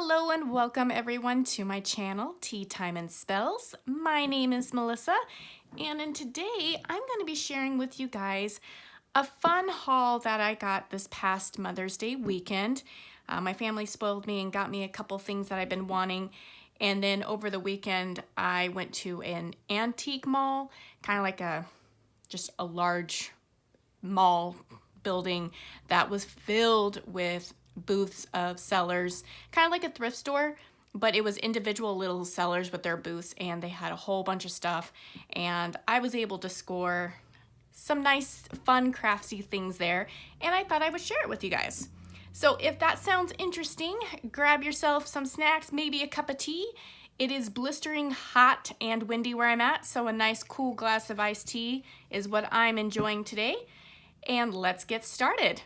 Hello and welcome everyone to my channel, Tea Time and Spells. My name is Melissa, and today I'm going to be sharing with you guys a fun haul that I got this past Mother's Day weekend. My family spoiled me and got me a couple things that I've been wanting, and then over the weekend I went to an antique mall, kind of like just a large mall building that was filled with booths of sellers, kind of like a thrift store, but it was individual little sellers with their booths, and they had a whole bunch of stuff, and I was able to score some nice fun craftsy things there, and I thought I would share it with you guys. So if that sounds interesting, grab yourself some snacks, maybe a cup of tea. It is blistering hot and windy where I'm at, so a nice cool glass of iced tea is what I'm enjoying today, and let's get started.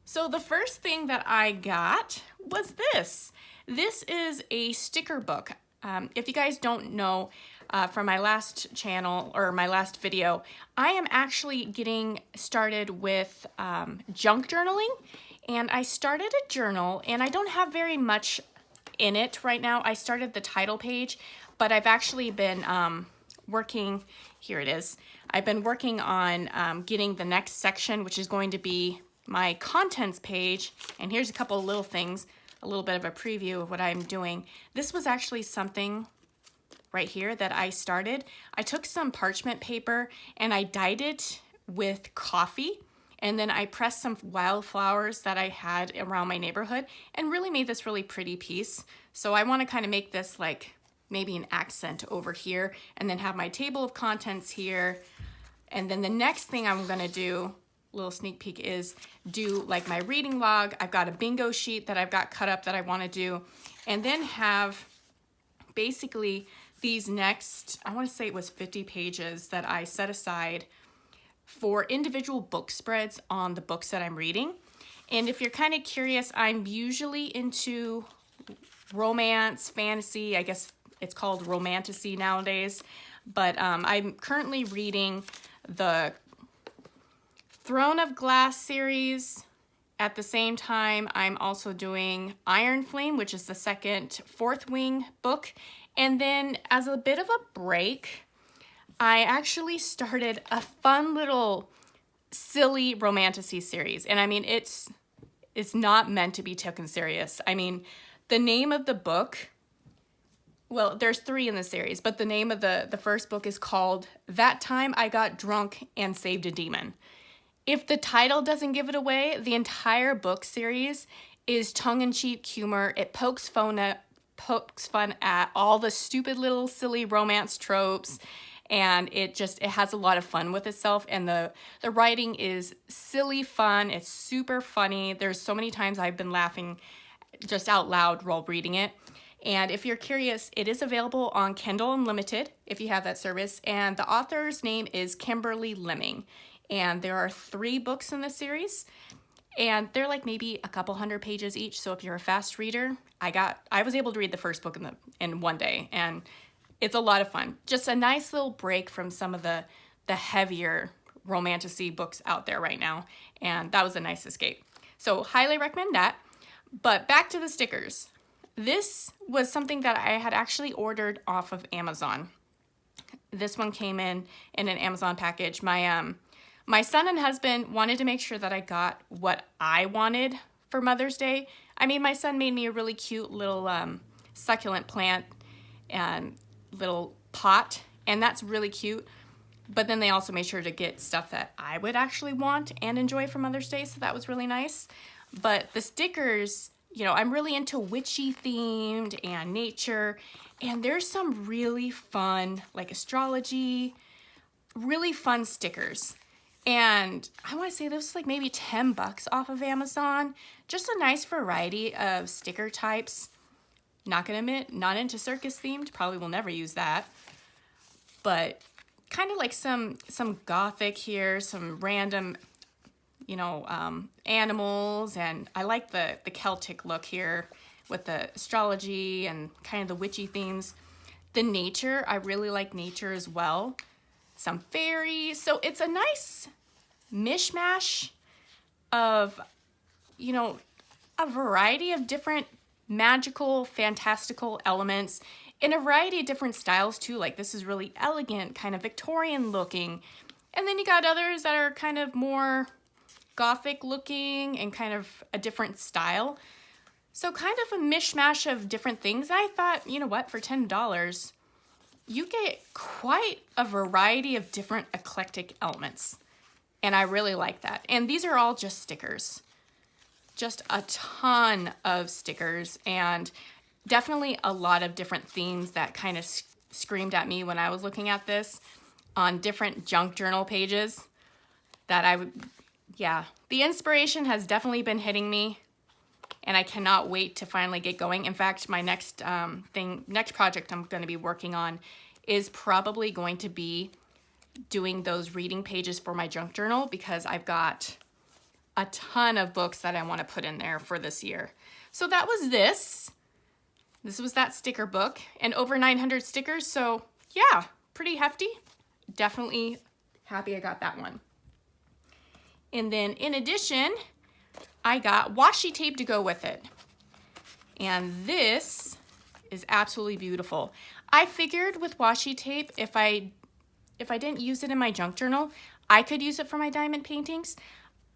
So the first thing that I got was this. This is a sticker book. If you guys don't know from my last channel or my last video, I am actually getting started with junk journaling, and I started a journal, and I don't have very much in it right now. I started the title page, but I've actually been working, here it is, I've been working on getting the next section, which is going to be my contents page, and here's a couple of little things, a little bit of a preview of what I'm doing. This was actually something right here that I started. I took some parchment paper and I dyed it with coffee, and then I pressed some wildflowers that I had around my neighborhood and really made this really pretty piece. So I want to kind of make this like maybe an accent over here, and then have my table of contents here. And then the next thing I'm going to do, little sneak peek, is do like my reading log. I've got a bingo sheet that I've got cut up that I want to do, and then have basically these next, I want to say it was 50 pages that I set aside for individual book spreads on the books that I'm reading. And if you're kind of curious, I'm usually into romance, fantasy, I guess it's called romantasy nowadays, but I'm currently reading the Throne of Glass series. At the same time, I'm also doing Iron Flame, which is the second Fourth Wing book. And then as a bit of a break, I actually started a fun little silly romantasy series. And I mean, it's not meant to be taken serious. I mean, the name of the book, well, there's 3 in the series, but the name of the first book is called That Time I Got Drunk and Saved a Demon. If the title doesn't give it away, the entire book series is tongue-in-cheek humor. It pokes fun at all the stupid little silly romance tropes, and it has a lot of fun with itself, and the writing is silly fun. It's super funny. There's so many times I've been laughing just out loud while reading it. And if you're curious, it is available on Kindle Unlimited if you have that service, and the author's name is Kimberly Lemming. And there are 3 books in the series, and they're like maybe a couple hundred pages each. So if you're a fast reader, I was able to read the first book in one day, and it's a lot of fun. Just a nice little break from some of the heavier romantasy books out there right now, and that was a nice escape. So highly recommend that. But back to the stickers. This was something that I had actually ordered off of Amazon. This one came in an Amazon package. My son and husband wanted to make sure that I got what I wanted for Mother's Day. I mean, my son made me a really cute little succulent plant and little pot, and that's really cute. But then they also made sure to get stuff that I would actually want and enjoy for Mother's Day, so that was really nice. But the stickers, you know, I'm really into witchy themed and nature, and there's some really fun, like astrology, really fun stickers. And I want to say this was like maybe $10 off of Amazon. Just a nice variety of sticker types. Not gonna admit, not into circus themed, probably will never use that. But kind of like some gothic here, some random, you know, animals, and I like the Celtic look here with the astrology and kind of the witchy themes. The nature, I really like nature as well. Some fairies, so it's a nice mishmash of, you know, a variety of different magical, fantastical elements in a variety of different styles too. Like this is really elegant, kind of Victorian looking. And then you got others that are kind of more Gothic looking and kind of a different style. So kind of a mishmash of different things. I thought, you know what, for $10, you get quite a variety of different eclectic elements. And I really like that. And these are all just stickers. Just a ton of stickers, and definitely a lot of different themes that kind of screamed at me when I was looking at this on different junk journal pages that I would, yeah. The inspiration has definitely been hitting me, and I cannot wait to finally get going. In fact, my next project I'm going to be working on is probably going to be doing those reading pages for my junk journal, because I've got a ton of books that I want to put in there for this year. So that was this. This was that sticker book, and over 900 stickers. So yeah, pretty hefty. Definitely happy I got that one. And then in addition, I got washi tape to go with it. And this is absolutely beautiful. I figured with washi tape, if I didn't use it in my junk journal, I could use it for my diamond paintings.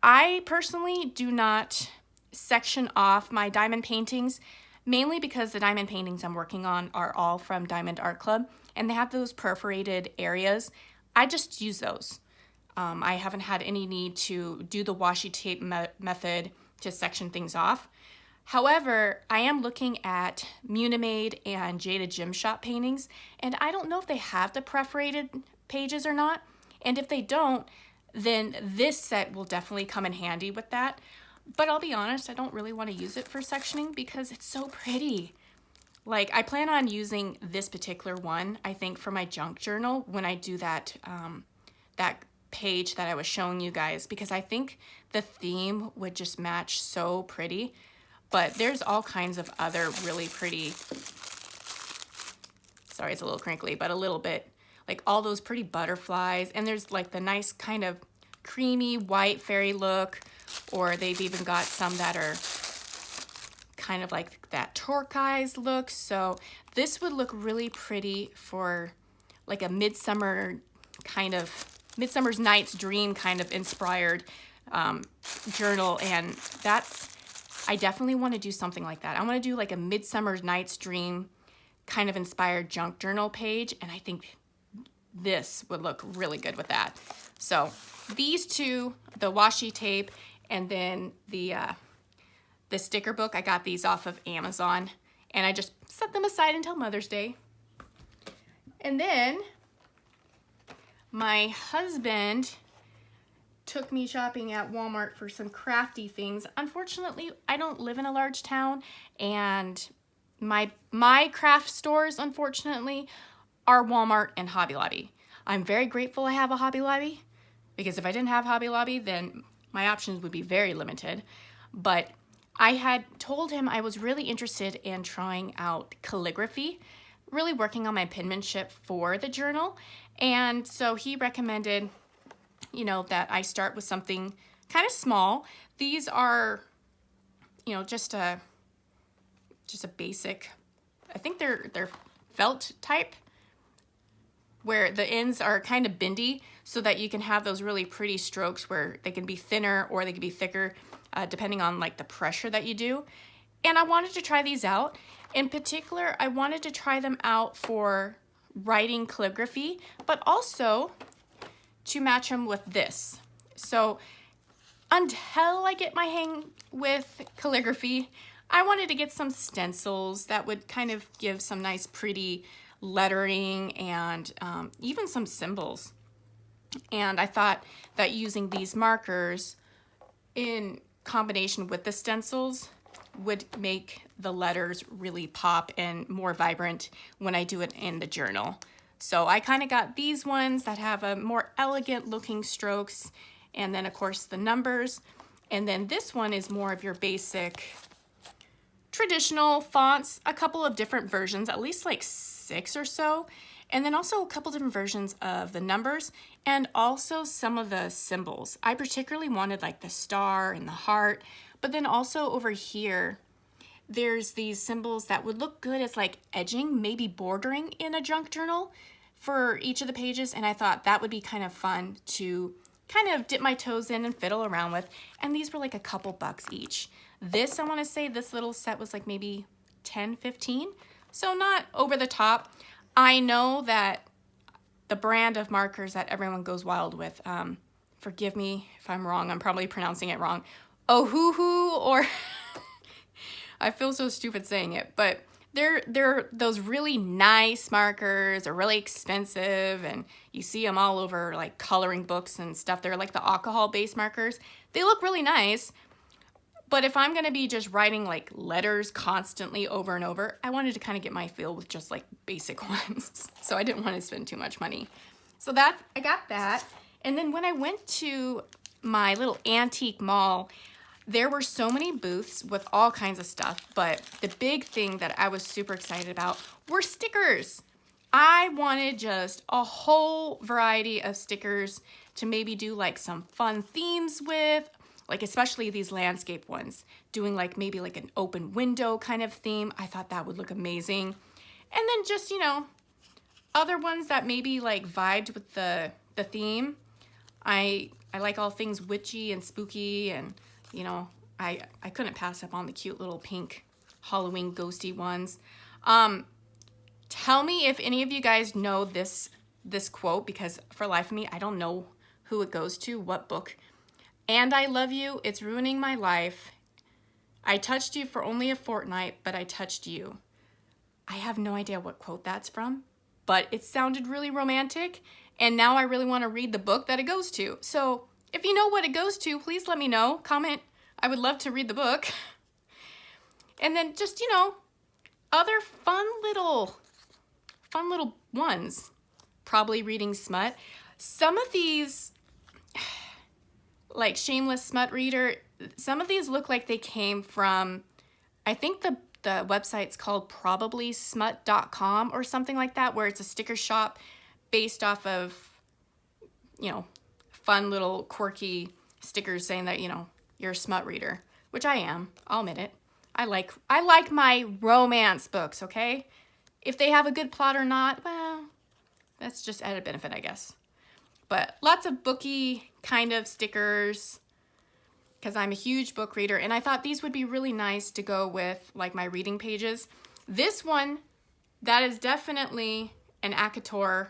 I personally do not section off my diamond paintings, mainly because the diamond paintings I'm working on are all from Diamond Art Club, and they have those perforated areas. I just use those. I haven't had any need to do the washi tape method to section things off. However, I am looking at Munimade and Jada Gym Shop paintings, and I don't know if they have the perforated pages or not. And if they don't, then this set will definitely come in handy with that. But I'll be honest, I don't really want to use it for sectioning because it's so pretty. Like, I plan on using this particular one, I think, for my junk journal when I do that, that page that I was showing you guys, because I think the theme would just match so pretty. But there's all kinds of other really pretty, sorry, it's a little crinkly, but a little bit, like all those pretty butterflies. And there's like the nice kind of creamy white fairy look, or they've even got some that are kind of like that turquoise look. So this would look really pretty for like a midsummer kind of, Midsummer's Night's Dream kind of inspired journal. And that's, I definitely want to do something like that. I want to do like a Midsummer Night's Dream kind of inspired junk journal page, and I think this would look really good with that. So these two, the washi tape and then the sticker book, I got these off of Amazon, and I just set them aside until Mother's Day. And then my husband took me shopping at Walmart for some crafty things. Unfortunately, I don't live in a large town, and my craft stores, unfortunately, are Walmart and Hobby Lobby. I'm very grateful I have a Hobby Lobby, because if I didn't have Hobby Lobby, then my options would be very limited. But I had told him I was really interested in trying out calligraphy, really working on my penmanship for the journal. And so he recommended, you know, that I start with something kind of small. These are, you know, just a basic, I think they're felt type, where the ends are kind of bendy so that you can have those really pretty strokes where they can be thinner or they can be thicker, depending on like the pressure that you do. And I wanted to try these out. In particular, I wanted to try them out for writing calligraphy, but also to match them with this. So until I get my hang with calligraphy, I wanted to get some stencils that would kind of give some nice pretty lettering and even some symbols. And I thought that using these markers in combination with the stencils would make the letters really pop and more vibrant when I do it in the journal. So I kind of got these ones that have a more elegant looking strokes, and then of course the numbers. And then this one is more of your basic traditional fonts, a couple of different versions, at least like 6 or so. And then also a couple different versions of the numbers and also some of the symbols. I particularly wanted like the star and the heart, but then also over here, there's these symbols that would look good as like edging, maybe bordering in a junk journal for each of the pages. And I thought that would be kind of fun to kind of dip my toes in and fiddle around with. And these were like a couple bucks each. This, I want to say this little set was like maybe 10, 15. So not over the top. I know that the brand of markers that everyone goes wild with, forgive me if I'm wrong, I'm probably pronouncing it wrong, Ohuhu, or I feel so stupid saying it, but they're those really nice markers, are really expensive, and you see them all over like coloring books and stuff. They're like the alcohol-based markers. They look really nice, but if I'm gonna be just writing like letters constantly over and over, I wanted to kind of get my feel with just like basic ones. So I didn't want to spend too much money. So that, I got that. And then when I went to my little antique mall, there were so many booths with all kinds of stuff, but the big thing that I was super excited about were stickers. I wanted just a whole variety of stickers to maybe do like some fun themes with, like especially these landscape ones, doing like maybe like an open window kind of theme. I thought that would look amazing. And then just, you know, other ones that maybe like vibed with the theme. I like all things witchy and spooky, and you know, I couldn't pass up on the cute little pink Halloween ghosty ones. Tell me if any of you guys know this quote, because for life of me, I don't know who it goes to, what book. And I love you, it's ruining my life. I touched you for only a fortnight, but I touched you. I have no idea what quote that's from, but it sounded really romantic, and now I really want to read the book that it goes to. So if you know what it goes to, please let me know. Comment. I would love to read the book. And then just, you know, other fun little ones. Probably reading smut. Some of these, like Shameless Smut Reader, some of these look like they came from, I think the website's called probablysmut.com or something like that, where it's a sticker shop based off of, you know, fun little quirky stickers saying that, you know, you're a smut reader, which I am. I'll admit it. I like my romance books, okay? If they have a good plot or not, well, that's just added benefit, I guess. But lots of booky kind of stickers, because I'm a huge book reader, and I thought these would be really nice to go with like my reading pages. This one, that is definitely an Akator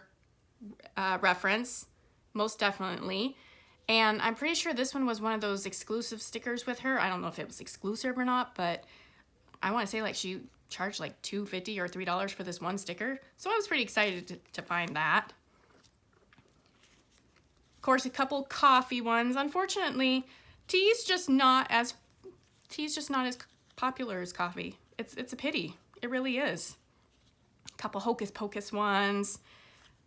reference, most definitely. And I'm pretty sure this one was one of those exclusive stickers with her. I don't know if it was exclusive or not, but I want to say like she charged like $2.50 or $3 for this one sticker. So I was pretty excited to find that. Of course, a couple coffee ones. Unfortunately, tea's just not as popular as coffee. It's a pity. It really is. A couple Hocus Pocus ones.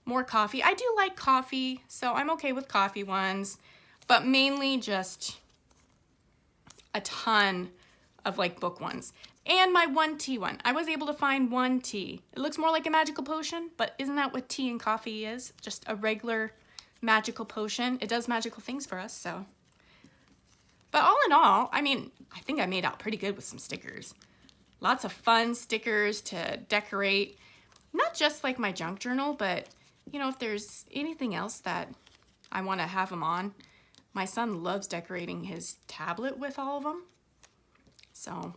More coffee. I do like coffee, so I'm okay with coffee ones, but mainly just a ton of like book ones. And my one tea one. I was able to find one tea. It looks more like a magical potion, but isn't that what tea and coffee is? Just a regular magical potion. It does magical things for us, so. But all in all, I mean, I think I made out pretty good with some stickers. Lots of fun stickers to decorate. Not just like my junk journal, but you know, if there's anything else that I want to have them on. My son loves decorating his tablet with all of them. So,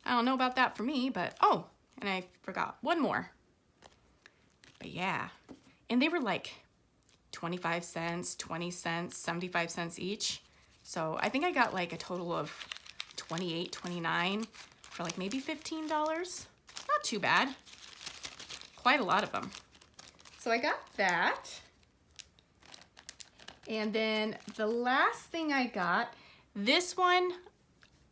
I don't know about that for me, but, oh, and I forgot one more. But yeah, and they were like 25 cents, 20 cents, 75 cents each. So I think I got like a total of 28, 29 for like maybe $15. Not too bad. Quite a lot of them. So I got that. And then the last thing I got, this one,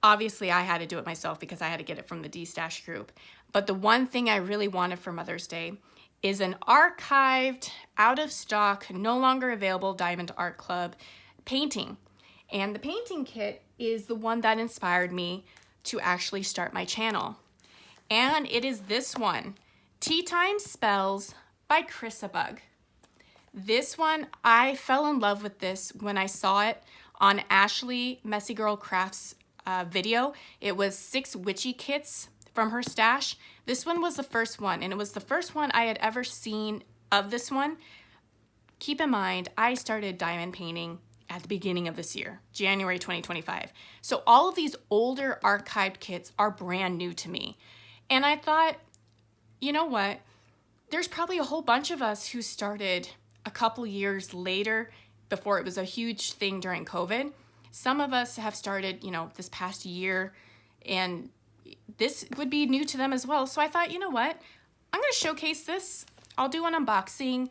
obviously I had to do it myself because I had to get it from the D-Stash group. But the one thing I really wanted for Mother's Day is an archived, out of stock, no longer available Diamond Art Club painting. And the painting kit is the one that inspired me to actually start my channel. And it is this one, Teatime Spells by Chrisabug. This one, I fell in love with this when I saw it on Ashley Messy Girl Crafts video. It was 6 witchy kits from her stash. This one was the first one, and it was the first one I had ever seen of this one. Keep in mind, I started diamond painting at the beginning of this year, January 2025. So all of these older archived kits are brand new to me. And I thought, you know what? There's probably a whole bunch of us who started a couple years later before it was a huge thing during COVID. Some of us have started, this past year, and this would be new to them as well. So I thought, you know what? I'm going to showcase this. I'll do an unboxing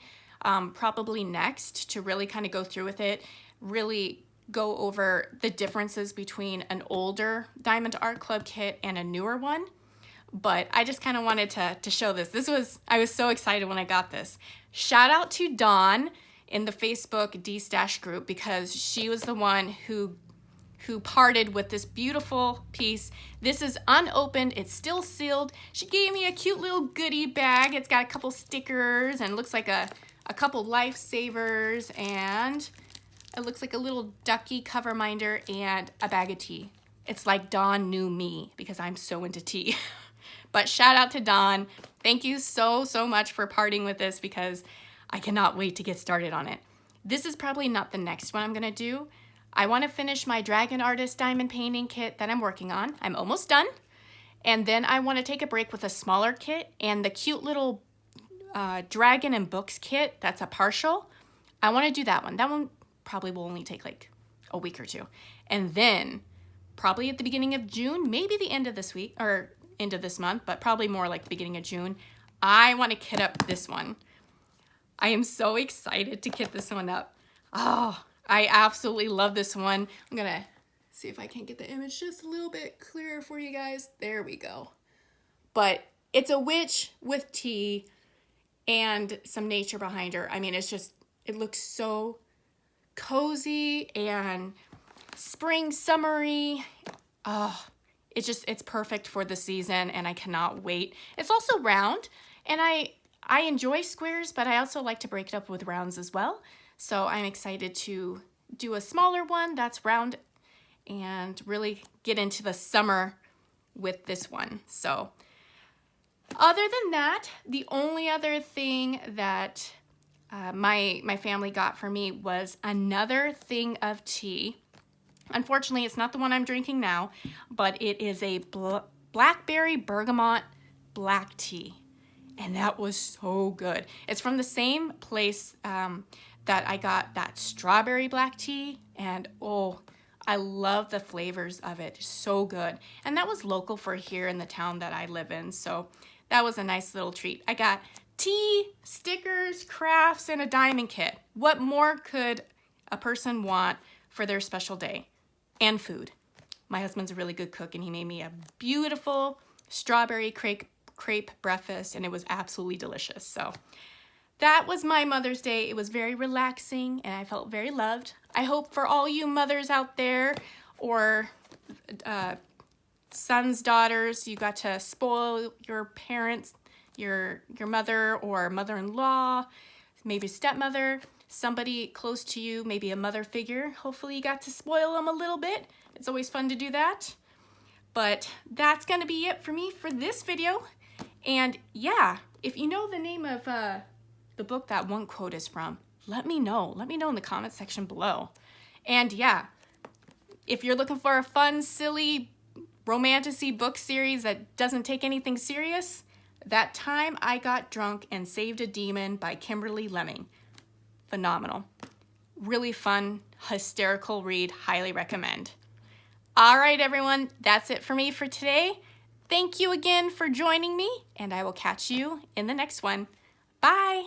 probably next to really kind of go through with it, really go over the differences between an older Diamond Art Club kit and a newer one. But I just kind of wanted to show this. I was so excited when I got this. Shout out to Dawn in the Facebook D-Stash group, because she was the one who parted with this beautiful piece. This is unopened, it's still sealed. She gave me a cute little goodie bag. It's got a couple stickers and looks like a couple lifesavers, and it looks like a little ducky cover minder and a bag of tea. It's like Dawn knew me because I'm so into tea. But shout out to Dawn. Thank you so much for parting with this, because I cannot wait to get started on it. This is probably not the next one I'm gonna do. I wanna finish my Dragon Artist diamond painting kit that I'm working on. I'm almost done. And then I wanna take a break with a smaller kit and the cute little Dragon and Books kit that's a partial. I wanna do that one. That one probably will only take like a week or two. And then probably at the beginning of June, maybe the end of this week, or end of this month, but probably more like the beginning of June, I want to kit up this one. I am so excited to kit this one up. Oh, I absolutely love this one. I'm gonna see if I can get the image just a little bit clearer for you guys. There we go. But it's a witch with tea and some nature behind her. I mean, it looks so cozy and spring summery. Oh, it's perfect for the season, and I cannot wait. It's also round, and I enjoy squares, but I also like to break it up with rounds as well. So I'm excited to do a smaller one that's round and really get into the summer with this one. So other than that, the only other thing that my family got for me was another thing of tea. Unfortunately, it's not the one I'm drinking now, but it is a blackberry bergamot black tea. And that was so good. It's from the same place that I got that strawberry black tea. And oh, I love the flavors of it. So good. And that was local for here in the town that I live in. So that was a nice little treat. I got tea, stickers, crafts, and a diamond kit. What more could a person want for their special day? And food. My husband's a really good cook, and he made me a beautiful strawberry crepe breakfast, and it was absolutely delicious. So that was my Mother's Day. It was very relaxing, and I felt very loved. I hope for all you mothers out there, or sons, daughters, you got to spoil your parents, your mother or mother-in-law, maybe stepmother, somebody close to you, maybe a mother figure. Hopefully you got to spoil them a little bit. It's always fun to do that. But that's gonna be it for me for this video. And yeah, if you know the name of the book that one quote is from, let me know. Let me know in the comment section below. And yeah, if you're looking for a fun, silly, romantic-y book series that doesn't take anything serious, That Time I Got Drunk and Saved a Demon by Kimberly Lemming. Phenomenal. Really fun, hysterical read. Highly recommend. All right, everyone. That's it for me for today. Thank you again for joining me, and I will catch you in the next one. Bye.